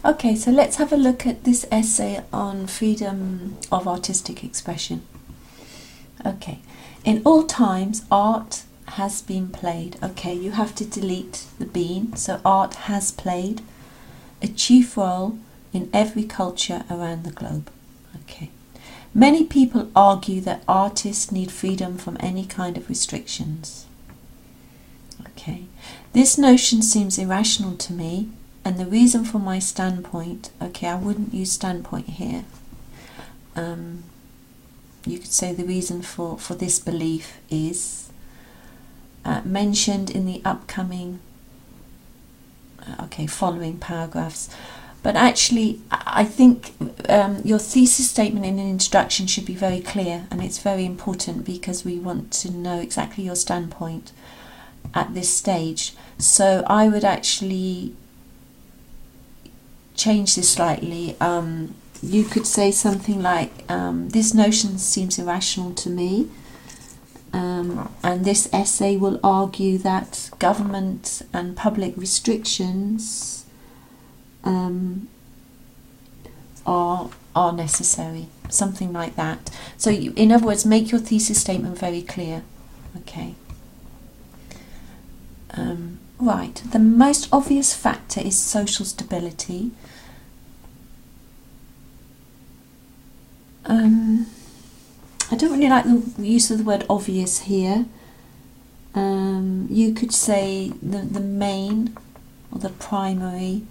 Okay, so let's have a look at this essay on freedom of artistic expression. Okay, in all times, art has been played. Okay, you have to delete the been, so art has played a chief role in every culture around the globe. Okay. Many people argue that artists need freedom from any kind of restrictions. Okay. This notion seems irrational to me, and the reason for my standpoint, okay, I wouldn't use standpoint here. You could say the reason for this belief is mentioned in the upcoming, following paragraphs. But actually, I think your thesis statement in an introduction should be very clear, and it's very important because we want to know exactly your standpoint at this stage. So I would actually change this slightly. You could say something like, this notion seems irrational to me, and this essay will argue that government and public restrictions are necessary, something like that. So in other words, make your thesis statement very clear. Okay. Right, the most obvious factor is social stability. I don't really like the use of the word obvious here. You could say the main or the primary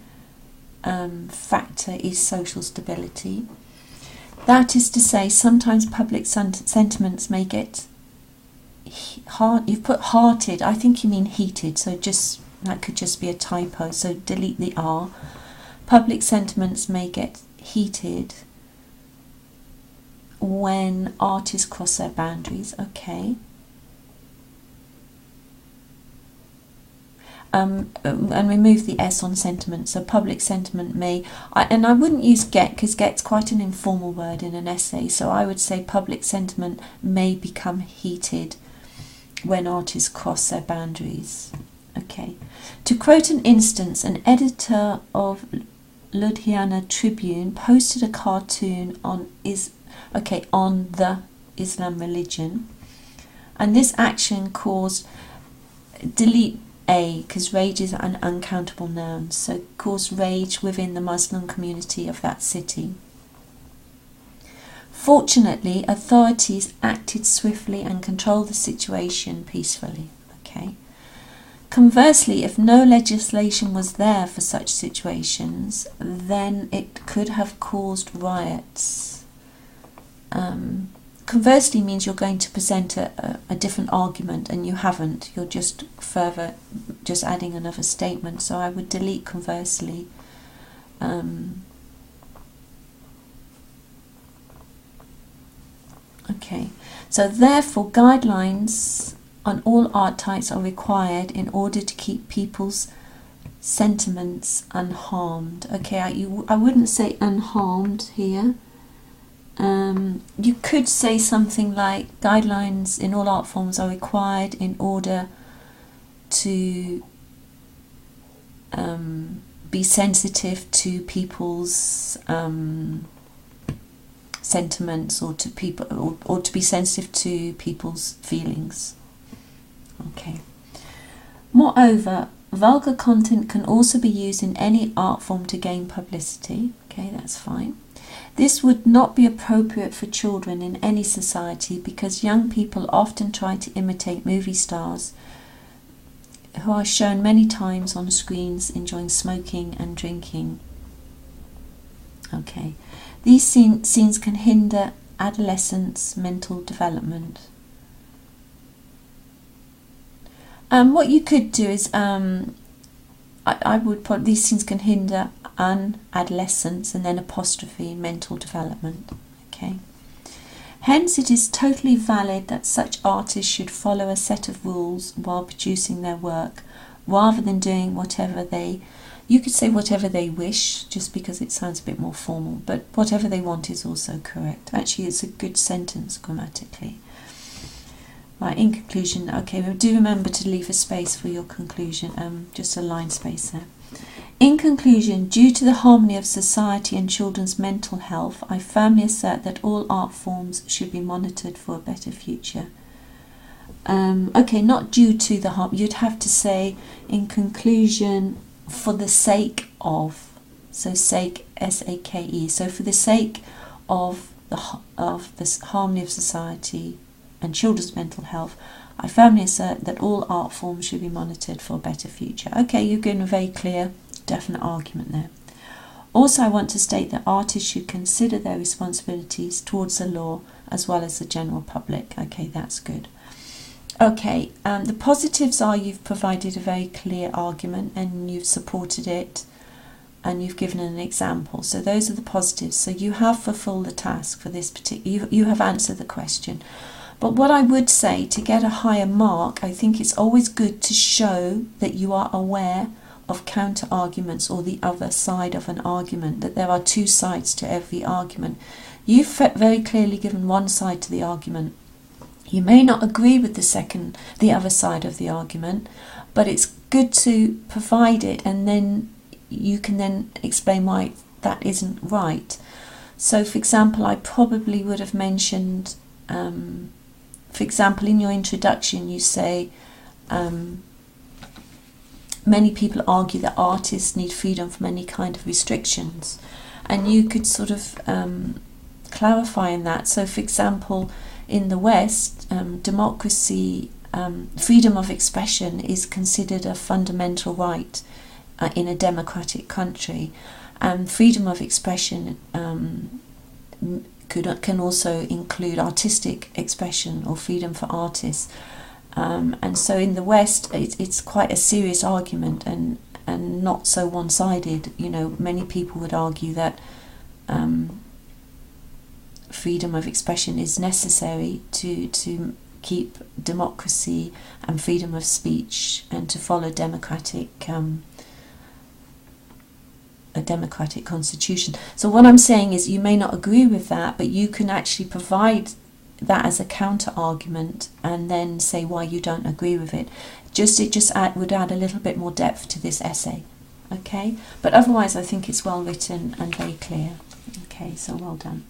factor is social stability. That is to say, sometimes public sentiments may get you've put hearted, I think you mean heated, so just that could just be a typo, so delete the R. Public sentiments may get heated when artists cross their boundaries. Okay. And remove the S on sentiment, so public sentiment may, and I wouldn't use get, because get's quite an informal word in an essay, so I would say public sentiment may become heated when artists cross their boundaries. Okay. To quote an instance, an editor of Ludhiana Tribune posted a cartoon on the Islam religion, and this action caused, delete A, because rage is an uncountable noun, so caused rage within the Muslim community of that city. Fortunately, authorities acted swiftly and controlled the situation peacefully. Okay. Conversely, if no legislation was there for such situations, then it could have caused riots. Conversely means you're going to present a different argument, and you haven't. You're just adding another statement. So I would delete conversely. Okay, so therefore guidelines on all art types are required in order to keep people's sentiments unharmed. Okay, I wouldn't say unharmed here. You could say something like guidelines in all art forms are required in order to be sensitive to people's sentiments, or to people, or to be sensitive to people's feelings. Okay. Moreover, vulgar content can also be used in any art form to gain publicity. Okay, that's fine. This would not be appropriate for children in any society, because young people often try to imitate movie stars who are shown many times on screens enjoying smoking and drinking. Okay. These scenes can hinder adolescents' mental development. What you could do is, I would put these scenes can hinder adolescence, and then apostrophe, mental development. Okay. Hence, it is totally valid that such artists should follow a set of rules while producing their work, rather than doing whatever they, you could say whatever they wish, just because it sounds a bit more formal, but whatever they want is also correct. Actually, it's a good sentence grammatically. Right, in conclusion, okay, do remember to leave a space for your conclusion, just a line space there. In conclusion, due to the harmony of society and children's mental health, I firmly assert that all art forms should be monitored for a better future. Okay, not due to the harm. You'd have to say, in conclusion, for the sake of. So sake, S-A-K-E. So for the sake of the harmony of society and children's mental health, I firmly assert that all art forms should be monitored for a better future. Okay, you've given a very clear, definite argument there. Also, I want to state that artists should consider their responsibilities towards the law as well as the general public. Okay, that's good. Okay, the positives are you've provided a very clear argument and you've supported it and you've given an example. So those are the positives. So you have fulfilled the task for this particular, you have answered the question. But what I would say, to get a higher mark, I think it's always good to show that you are aware of counter arguments or the other side of an argument, that there are two sides to every argument. You've very clearly given one side to the argument. You may not agree with the other side of the argument, but it's good to provide it, and then you can then explain why that isn't right. So, for example, I probably would have mentioned, for example, in your introduction, you say, many people argue that artists need freedom from any kind of restrictions, and you could sort of clarify in that. So, for example, in the West, democracy, freedom of expression is considered a fundamental right in a democratic country, and freedom of expression can also include artistic expression or freedom for artists. And so in the West, it's quite a serious argument and not so one-sided. You know, many people would argue that freedom of expression is necessary to keep democracy and freedom of speech and to follow a democratic constitution. So what I'm saying is, you may not agree with that, but you can actually provide that as a counter argument and then say why you don't agree with it. It would add a little bit more depth to this essay. Okay, but otherwise I think it's well written and very clear. Okay, so well done.